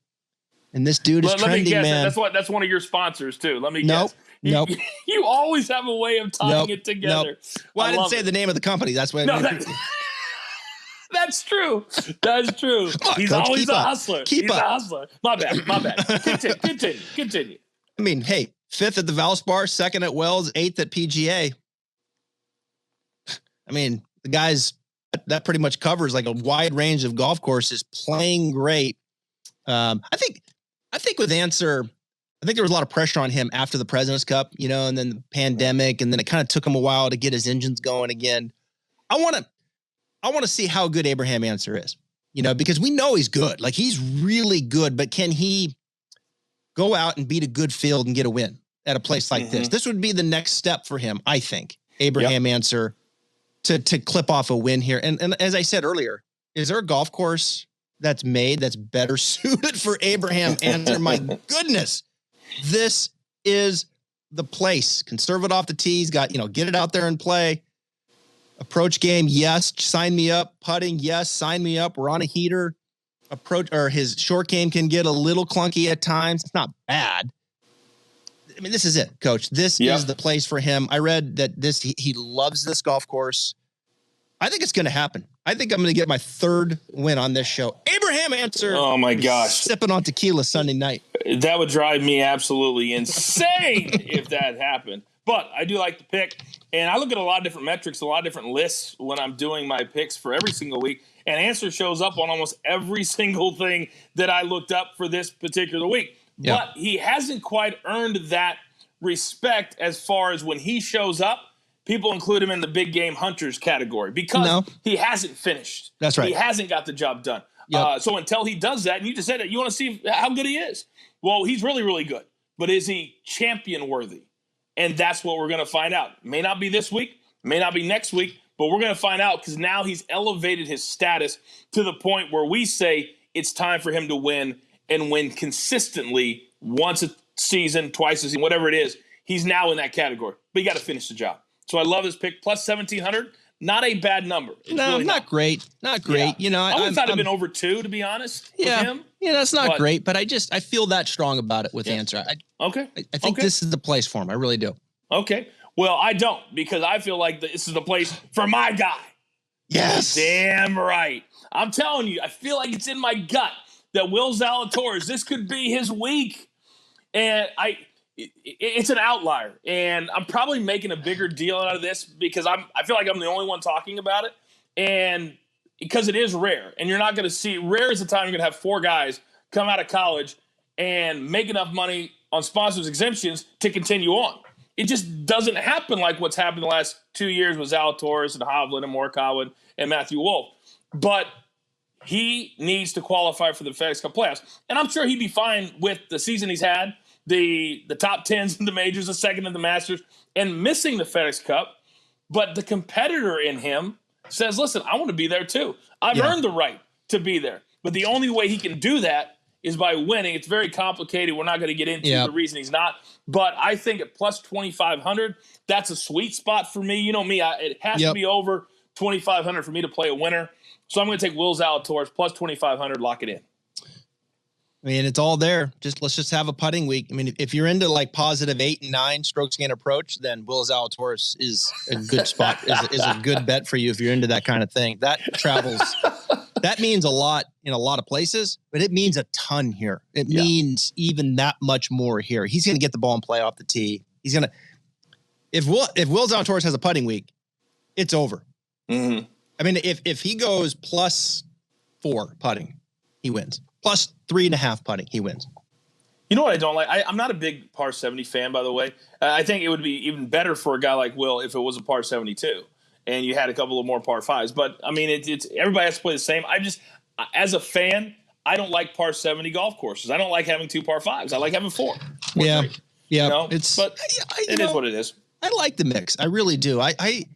this dude is trending, man. That's one of your sponsors too. Let me guess. Nope. You always have a way of tying it together. Well, I didn't say the name of the company. That's why. That's true. That's true. He's Coach, always a hustler. He's a hustler. My bad. Continue. I mean, hey, 5th at the Valspar, 2nd at Wells, 8th at PGA. I mean, the guys, that pretty much covers like a wide range of golf courses, playing great. I think with Answer, I think there was a lot of pressure on him after the President's Cup, and then the pandemic, and then it kind of took him a while to get his engines going again. I want to see how good Abraham Answer is, because we know he's good. Like, he's really good, but can he go out and beat a good field and get a win at a place like this? This would be the next step for him, I think. Abraham Answer, to clip off a win here. And as I said earlier, is there a golf course that's better suited for Abraham Ancer? My goodness, this is the place. Conserve it off the tees, get it out there and play. Approach game, yes. Sign me up. Putting, yes. Sign me up. We're on a heater. Approach, or his short game can get a little clunky at times. It's not bad. I mean, this is it, Coach. This is the place for him. I read that he loves this golf course. I think it's going to happen. I think I'm going to get my third win on this show. Abraham Ancer. Oh my gosh. Sipping on tequila Sunday night. That would drive me absolutely insane if that happened. But I do like the pick. And I look at a lot of different metrics, a lot of different lists when I'm doing my picks for every single week. And Ancer shows up on almost every single thing that I looked up for this particular week. Yeah. But he hasn't quite earned that respect as far as when he shows up, people include him in the big game hunters category because he hasn't finished. That's right. He hasn't got the job done. Yep. So until he does that, and you just said it, you want to see how good he is. Well, he's really, really good. But is he champion worthy? And that's what we're going to find out. May not be this week, may not be next week, but we're going to find out because now he's elevated his status to the point where we say it's time for him to win and win consistently once a season, twice a season, whatever it is. He's now in that category. But you got to finish the job. So I love his pick. Plus 1,700, not a bad number. It's no, really not great. Not great. Yeah. I would have thought it'd been over 2, to be honest, with him. Yeah, that's not great, but I feel that strong about it with Ancer. Okay. I think this is the place for him. I really do. Okay. Well, I don't, because I feel like this is the place for my guy. Yes. Damn right. I'm telling you, I feel like it's in my gut that Will Zalatoris, this could be his week. And it's an outlier. And I'm probably making a bigger deal out of this because I feel like I'm the only one talking about it. And because it is rare. And you're not going to see, rare is the time you're going to have 4 guys come out of college and make enough money on sponsors exemptions to continue on. It just doesn't happen like what's happened the last 2 years with Zalatoris and Hovland and Morikawa and Matthew Wolff. But he needs to qualify for the FedEx Cup playoffs. And I'm sure he'd be fine with the season he's had, the top 10s in the majors, the second in the Masters, and missing the FedEx Cup. But the competitor in him says, listen, I want to be there too. I've earned the right to be there. But the only way he can do that is by winning. It's very complicated. We're not going to get into the reason he's not. But I think at plus 2,500, that's a sweet spot for me. You know me, it has to be over 2,500 for me to play a winner. So I'm going to take Will Zalatoris plus 2,500, lock it in. I mean, it's all there. Let's just have a putting week. I mean, if you're into like positive 8 and 9 strokes gain approach, then Will Zalatoris is a good spot, is a good bet for you if you're into that kind of thing. That travels. That means a lot in a lot of places, but it means a ton here. It means even that much more here. He's going to get the ball and play off the tee. He's going to, if Will Zalatoris has a putting week, it's over. Mm-hmm. I mean, if he goes plus 4 putting, he wins. Plus 3.5 putting, he wins. You know what I don't like? I'm not a big par 70 fan, by the way. I think it would be even better for a guy like Will if it was a par 72 and you had a couple of more par 5s. But, I mean, it's everybody has to play the same. As a fan, I don't like par 70 golf courses. I don't like having 2 par 5s. I like having 4. Yeah. 3, Yeah. You know? It is what it is. I like the mix. I really do. The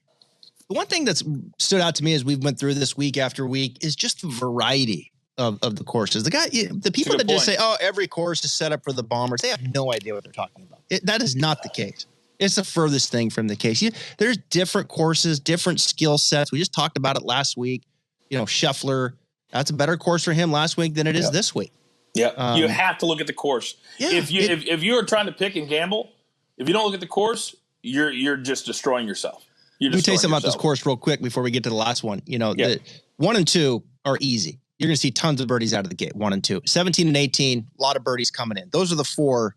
one thing that's stood out to me as we went through this week after week is just the variety of the courses. The people that just say, oh, every course is set up for the bombers, they have no idea what they're talking about. That is not the case. It's the furthest thing from the case. There's different courses, different skill sets. We just talked about it last week. Scheffler, that's a better course for him last week than it is this week. Yeah, you have to look at the course. Yeah, if you're trying to pick and gamble, if you don't look at the course, you're just destroying yourself. Let me tell you something about this course real quick before we get to the last one. The 1 and 2 are easy. You're going to see tons of birdies out of the gate, 1 and 2. 17 and 18, a lot of birdies coming in. Those are the 4,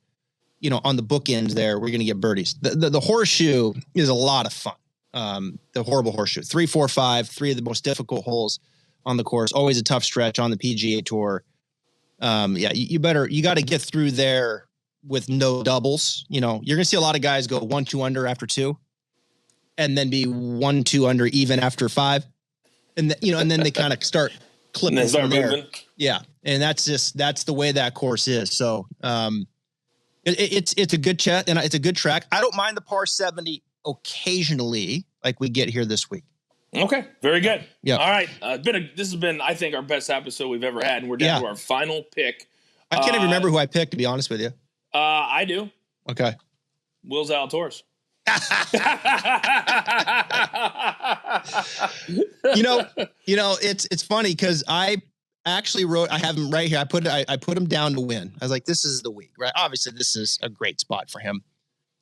on the bookends there, we're going to get birdies. The horseshoe is a lot of fun. The horrible horseshoe. 3, 4, 5, 3 of the most difficult holes on the course. Always a tough stretch on the PGA Tour. You got to get through there with no doubles. You're going to see a lot of guys go 1, 2 under after 2 and then be 1, 2 under even after 5. And and then they kind of start clipping from there. Yeah. And that's the way that course is. So, it's a good chat and it's a good track. I don't mind the par 70 occasionally, like we get here this week. Okay, very good. Yeah. All right. This has been, I think, our best episode we've ever had, and we're down to our final pick. I can't even remember who I picked, to be honest with you. I do. Okay. Will Zalatoris. It's funny because I actually I have him right here. I put him down to win. I was like, this is the week, right? Obviously, this is a great spot for him.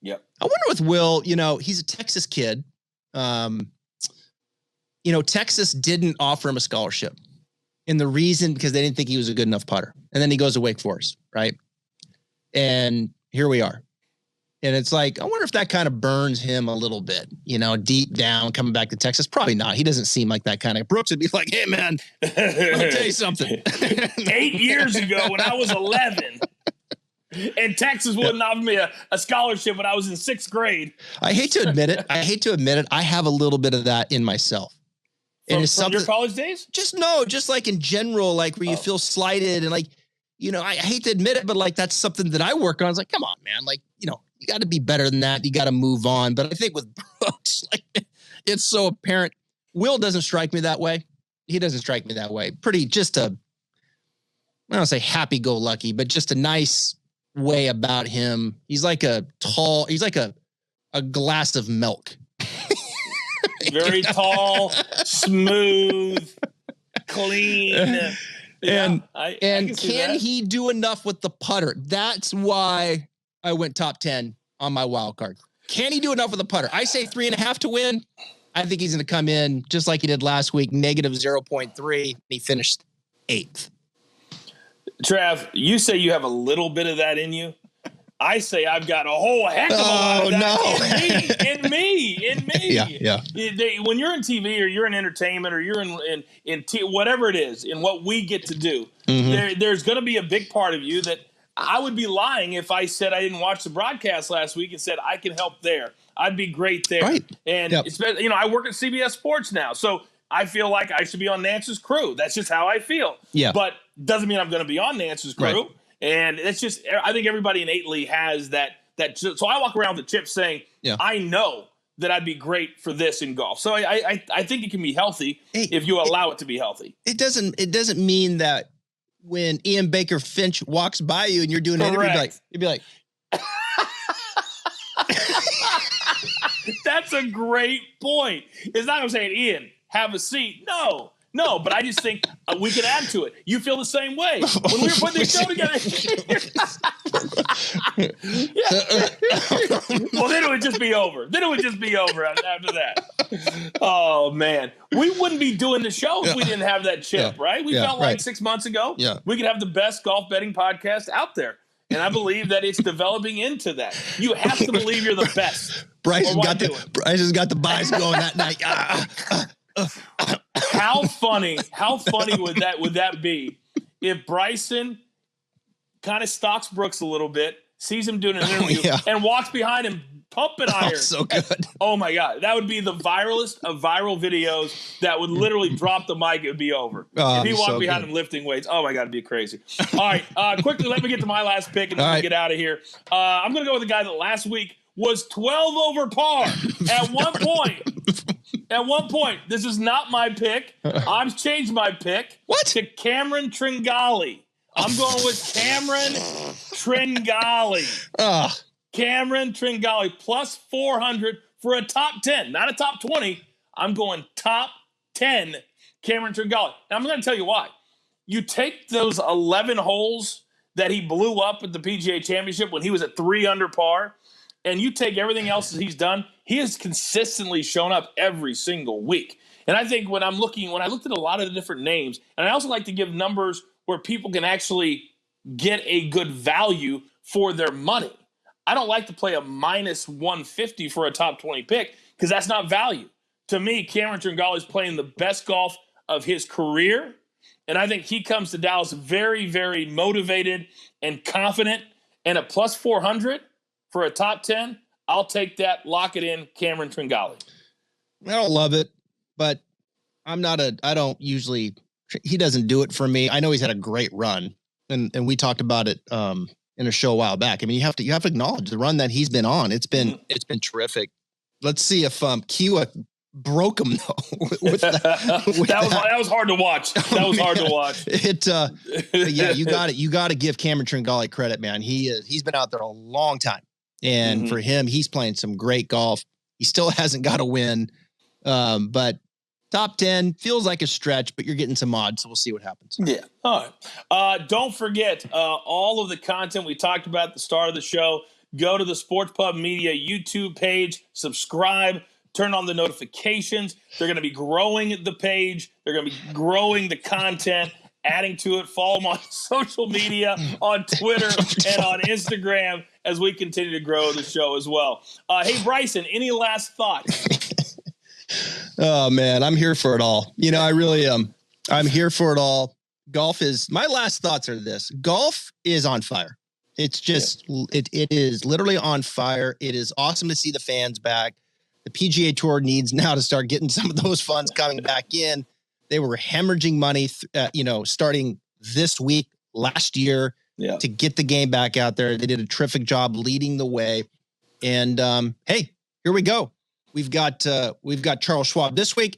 Yep. I wonder with Will, he's a Texas kid. Texas didn't offer him a scholarship. And the reason, because they didn't think he was a good enough putter. And then he goes to Wake Forest, right? And here we are. And it's like, I wonder if that kind of burns him a little bit, deep down coming back to Texas. Probably not. He doesn't seem like that kind of. Brooks would be like, hey, man, let me tell you something. 8 years ago when I was 11 and Texas wouldn't offer me a scholarship when I was in 6th grade. I hate to admit it. I have a little bit of that in myself. From your college days? Just like in general, like where you feel slighted and like, I hate to admit it, but like that's something that I work on. It's like, come on, man. Like, you got to be better than that. You got to move on. But I think with Brooks, like it's so apparent. Will doesn't strike me that way. He doesn't strike me that way. Pretty just I don't say happy-go-lucky, but just a nice way about him. He's like a glass of milk. Very tall, smooth, clean. And can he do enough with the putter? That's why I went top 10 on my wild card. Can he do enough with the putter? I say 3.5 to win. I think he's going to come in just like he did last week, negative 0.3. He finished 8th. Trav, you say you have a little bit of that in you. I say I've got a whole heck of a lot of that in me. Yeah. When you're in TV or you're in entertainment or you're in whatever it is, in what we get to do, there's going to be a big part of you that I would be lying if I said I didn't watch the broadcast last week and said I can help there. I'd be great there. Right. And I work at CBS Sports now, so I feel like I should be on Nance's crew. That's just how I feel. Yeah. But doesn't mean I'm going to be on Nance's crew. Right. And it's just, I think everybody innately has that. So I walk around with the chip saying, I know that I'd be great for this in golf. So I think it can be healthy if you allow it to be healthy. It doesn't mean that when Ian Baker Finch walks by you and you're doing an interview, you'd be like, that's a great point. It's not I'm saying, Ian, have a seat. No, but I just think we could add to it. You feel the same way. When we were putting this show together. Well, then it would just be over. After that. Oh, man. We wouldn't be doing the show if we didn't have that chip, right? We felt like 6 months ago we could have the best golf betting podcast out there. And I believe that it's developing into that. You have to believe you're the best. Bryson's got the bias going that night. How funny would that be if Bryson kind of stalks Brooks a little bit, sees him doing an interview, and walks behind him pumping iron? So good. Oh my God. That would be the viralest of viral videos that would literally drop the mic. It would be over. If he walked behind him lifting weights, oh my God, it'd be crazy. All right. Quickly, let me get to my last pick and then we'll get out of here. I'm going to go with the guy that last week was 12 over par at one point. At one point, this is not my pick. I've changed my pick to Cameron Tringali. I'm going with Cameron Tringali. Cameron Tringali plus 400 for a top 10, not a top 20. I'm going top 10 Cameron Tringali. And I'm going to tell you why. You take those 11 holes that he blew up at the PGA Championship when he was at 3 under par, and you take everything else that he's done, he has consistently shown up every single week. And I think when I looked at a lot of the different names, and I also like to give numbers where people can actually get a good value for their money. I don't like to play a minus 150 for a top 20 pick because that's not value. To me, Cameron Tringali is playing the best golf of his career. And I think he comes to Dallas very, very motivated and confident. And at plus 400 for a top 10, I'll take that. Lock it in, Cameron Tringali. I don't love it, but I don't usually, he doesn't do it for me. I know he's had a great run, and we talked about it in a show a while back. I mean, you have to acknowledge the run that he's been on. It's been terrific. Let's see if Kiwa broke him though. That was hard to watch. That was hard to watch. Yeah, you got to give Cameron Tringale credit, man. He's been out there a long time, and for him, he's playing some great golf. He still hasn't got a win, but top 10 feels like a stretch, but you're getting some odds, so we'll see what happens. Yeah. All right. Don't forget all of the content we talked about at the start of the show. Go to the Sports Pub Media YouTube page, subscribe, turn on the notifications. They're going to be growing the page. They're going to be growing the content, adding to it. Follow them on social media, on Twitter and on Instagram as we continue to grow the show as well. Hey, Bryson, any last thoughts? Oh, man, I'm here for it all. You know, I really am. I'm here for it all. Golf is – my last thoughts are this. Golf is on fire. It's just it is literally on fire. It is awesome to see the fans back. The PGA Tour needs now to start getting some of those funds coming back in. They were hemorrhaging money, starting this week, last year, to get the game back out there. They did a terrific job leading the way. And hey, here we go. We've got Charles Schwab this week.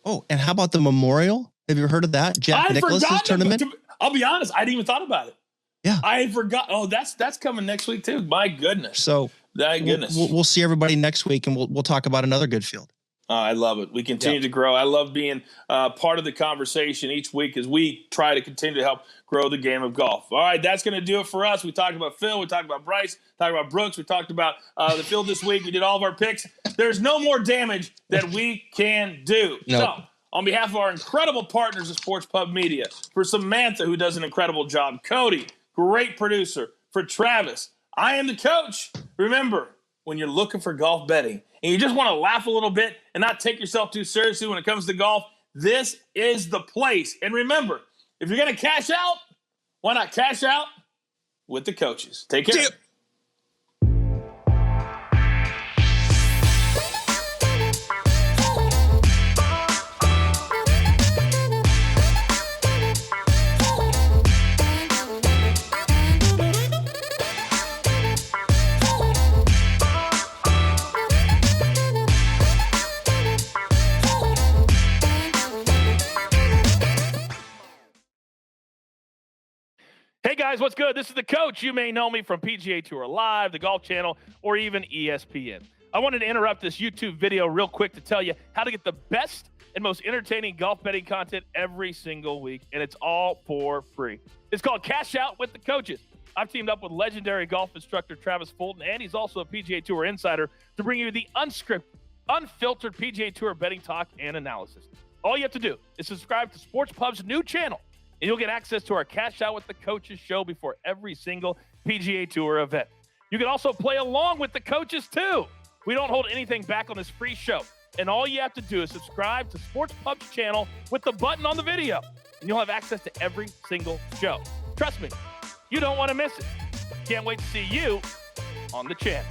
Oh, and how about the Memorial? Have you heard of that? Jack Nicklaus's tournament. I'll be honest, I hadn't even thought about it. Yeah, I forgot. Oh, that's coming next week too. My goodness. So, thank goodness. We'll see everybody next week, and we'll talk about another good field. I love it. We continue to grow. I love being part of the conversation each week as we try to continue to help grow the game of golf. All right, that's going to do it for us. We talked about Phil. We talked about Bryce. Talked about Brooks. We talked about the field this week. We did all of our picks. There's no more damage that we can do. Nope. So, on behalf of our incredible partners at Sports Pub Media, for Samantha, who does an incredible job, Cody, great producer, for Travis, I am the coach. Remember, when you're looking for golf betting and you just want to laugh a little bit and not take yourself too seriously when it comes to golf, this is the place. And remember, if you're going to cash out, why not cash out with the coaches? Take care. Hey guys, what's good? This is the coach. You may know me from PGA Tour Live, the Golf Channel, or even ESPN. I wanted to interrupt this YouTube video real quick to tell you how to get the best and most entertaining golf betting content every single week, and it's all for free. It's called Cash Out with the Coaches. I've teamed up with legendary golf instructor Travis Fulton, and he's also a PGA Tour insider, to bring you the unscripted, unfiltered PGA Tour betting talk and analysis. All you have to do is subscribe to Sports Pub's new channel, and you'll get access to our Cash Out with the Coaches show before every single PGA Tour event. You can also play along with the coaches, too. We don't hold anything back on this free show. And all you have to do is subscribe to Sports Pub's channel with the button on the video, and you'll have access to every single show. Trust me, you don't want to miss it. Can't wait to see you on the channel.